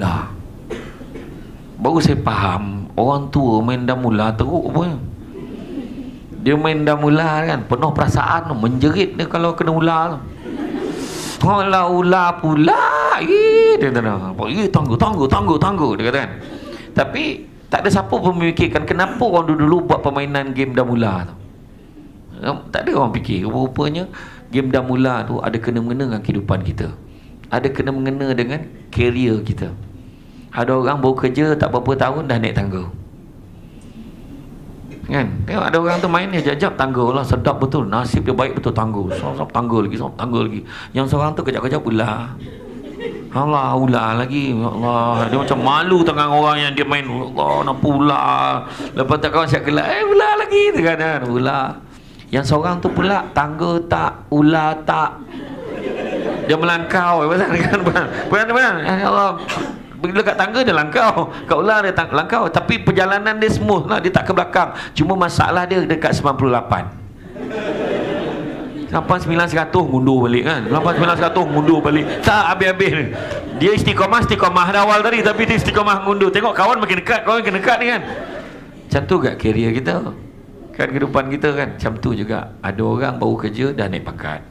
Lah, baru saya faham orang tua main damula teruk pun. Dia main damula kan, penuh perasaan, menjerit dia kalau kena ular tu. Kalau ular pula, dia kata, tangguh, dia kata kan. Tapi tak ada siapa pun memikirkan kenapa orang dulu buat permainan game damula tu. Tak ada orang fikir. Rupanya game damula tu ada kena-mengena dengan kehidupan kita, ada kena-mengena dengan career kita. Ada orang baru kerja tak berapa tahun dah naik tangga kan. Tengok ada orang tu main dia jajak tangga lah, sedap betul, nasib dia baik betul, tangga tangga lagi. Yang seorang tu kejap-kejap ular. Allah, ular lagi. Allah, dia macam malu tengah orang yang dia main. Allah, nampak ular. Lepas tu kawan siap gelak, ular lagi tu kan, ular. Yang seorang tu pula tangga tak, ular tak, dia melangkau. Benar. Allah, bila kat tangga dia langkau, kat ular dia langkau, tapi perjalanan dia smooth lah, dia tak ke belakang. Cuma masalah dia dekat 98. Sampai 900 mundur balik kan. Sampai 900 mundur balik. Tak habis-habis. Dia istiqamah dah awal tadi, tapi dia istiqamah mundur. Tengok kawan makin dekat ni kan. Macam tu kat career kita, kan kehidupan kita kan. Macam tu juga. Ada orang baru kerja dah naik pangkat.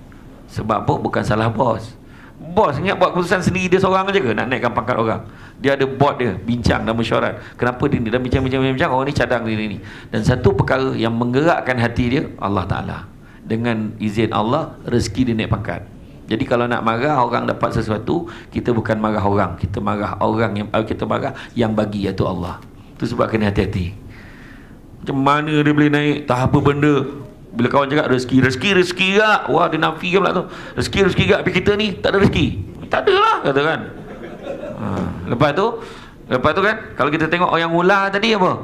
Sebab apa? Bukan salah bos. Bos ingat buat keputusan sendiri dia seorang aja ke nak naikkan pangkat orang? Dia ada board dia, bincang dan mesyuarat. Kenapa dia dah bincang, orang ni cadang ni. Dan satu perkara yang menggerakkan hati dia, Allah Ta'ala. Dengan izin Allah, rezeki dia naik pangkat. Jadi kalau nak marah orang dapat sesuatu, kita bukan marah orang, kita marah orang yang bagi, iaitu Allah. Itu sebab kena hati-hati. Macam mana dia boleh naik, tak apa benda. Bila kawan cakap rezeki gak, wah dia nafi pula tu. Rezeki gak, tapi kita ni tak ada rezeki. Tak ada lah, kata kan. Lepas tu kan, kalau kita tengok yang ular tadi apa?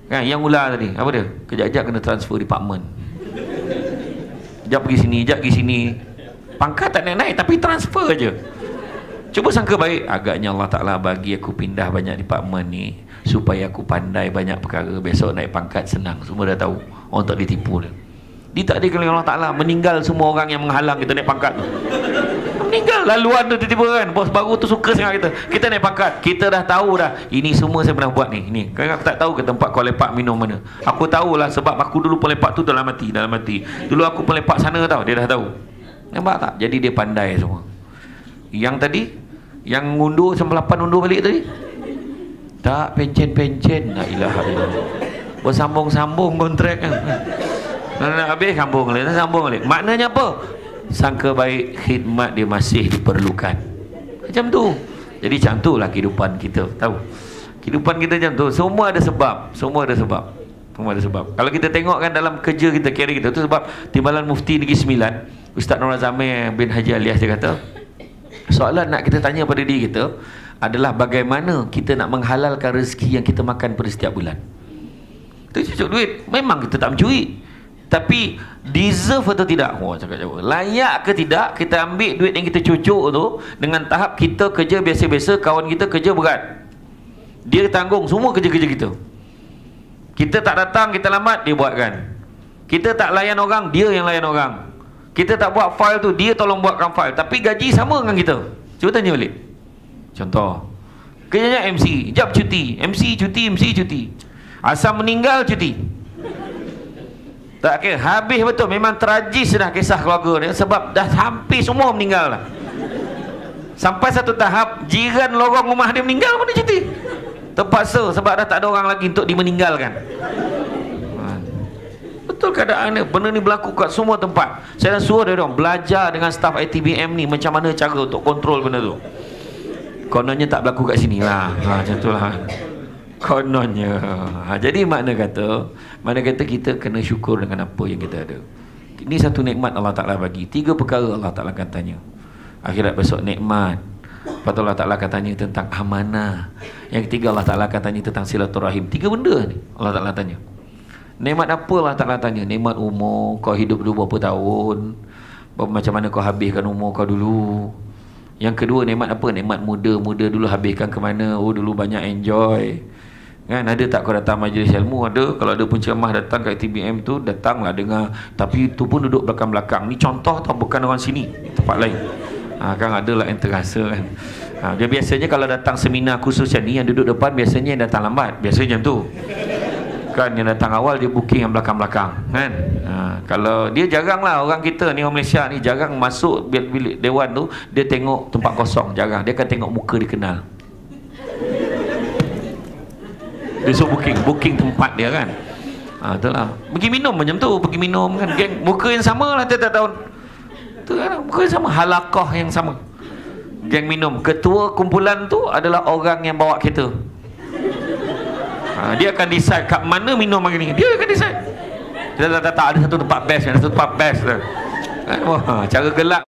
Kan, yang ular tadi, apa dia? Kejap-kejap kena transfer department. Jap pergi sini. Pangkat tak naik, tapi transfer aja. Cuba sangka baik, agaknya Allah Ta'ala bagi aku pindah banyak department ni supaya aku pandai banyak perkara, besok naik pangkat senang. Semua dah tahu, orang tak ditipu dia. Dia tak ada Allah Ta'ala meninggal semua orang yang menghalang kita naik pangkat tu. Meninggal laluan tu tiba-tiba kan. Bos baru tu suka sangat kita naik pangkat. Kita dah tahu dah, ini semua saya pernah buat ni. Kan aku tak tahu ke tempat kau lepak minum mana. Aku tahulah sebab aku dulu pun lepak tu dalam hati. Dulu aku pun lepak sana tau, dia dah tahu. Nampak tak? Jadi dia pandai semua. Yang tadi, yang undur 98 undur balik tadi, tak pencen. La ilaha illallah. Bersambung-sambung kontrak kan. Nak habis sambung balik. Maknanya apa? Sangka baik khidmat dia masih diperlukan. Macam tu. Jadi macam tu lah kehidupan kita. Tahu? Kehidupan kita macam tu. Semua ada sebab. Kalau kita tengok kan dalam kerja kita, career kita, tu sebab Timbalan Mufti Negeri Sembilan, Ustaz Nur Azamir bin Haji Alias, dia kata, soalan nak kita tanya pada diri kita adalah bagaimana kita nak menghalalkan rezeki yang kita makan pada setiap bulan. Itu cucuk duit. Memang kita tak mencuri, tapi deserve atau tidak? Layak ke tidak kita ambil duit yang kita cucuk tu dengan tahap kita kerja biasa-biasa, kawan kita kerja berat, dia tanggung semua kerja-kerja kita. Kita tak datang, kita lambat, dia buatkan. Kita tak layan orang, dia yang layan orang. Kita tak buat file tu, dia tolong buatkan file, tapi gaji sama dengan kita. Cuba tanya balik. Contoh, kerjanya MC, jap cuti, MC cuti, asal meninggal cuti. Tak kira, habis betul. Memang tragis dah kisah keluarga ni, sebab dah hampir semua meninggal lah. Sampai satu tahap jiran lorong rumah dia meninggal pun dia cuti. Terpaksa sebab dah tak ada orang lagi untuk dimeninggalkan. Betul keadaan ni. Benda ni berlaku kat semua tempat. Saya dah suruh dia orang belajar dengan staf ITBM ni macam mana cara untuk kontrol benda tu. Kononnya tak berlaku kat sini lah. Macam tu lah kononnya. Jadi makna kata kita kena syukur dengan apa yang kita ada. Ini satu nikmat Allah Ta'ala bagi. 3 perkara Allah Ta'ala akan tanya. Akhirat besok nikmat. Lepas tu Allah Ta'ala akan tanya tentang amanah. Yang ketiga Allah Ta'ala akan tanya tentang silaturahim. 3 benda ni Allah Ta'ala tanya. Nikmat apa Allah Ta'ala tanya? Nikmat umur, kau hidup dulu berapa tahun, macam mana kau habiskan umur kau dulu. Yang kedua nikmat apa? Nikmat muda dulu habiskan ke mana? Oh dulu banyak enjoy kan. Ada tak kau datang majlis ilmu? Ada. Kalau ada penceramah datang kat TBM tu, datanglah dengar, tapi tu pun duduk belakang-belakang. Ni contoh tau, bukan orang sini, tempat lain. Kan ada lah yang terasa kan. Dia biasanya kalau datang seminar khusus macam ni, yang duduk depan biasanya yang datang lambat, biasanya macam tu kan. Yang datang awal dia booking yang belakang-belakang kan. Kalau dia jarang lah, orang kita ni, orang Malaysia ni jarang masuk bilik dewan tu dia tengok tempat kosong, jarang. Dia akan tengok muka dia kenal, dia suruh booking tempat dia kan. Itulah, pergi minum macam tu, pergi minum kan, geng muka yang sama lah tiap-tiap tahun tu kan, muka yang sama, halakah yang sama, geng minum. Ketua kumpulan tu adalah orang yang bawa kereta. Dia akan decide kat mana minum hari ni, dia akan decide. Dia tak ada satu tempat best, ada satu tempat best tu. Wah, cara gelak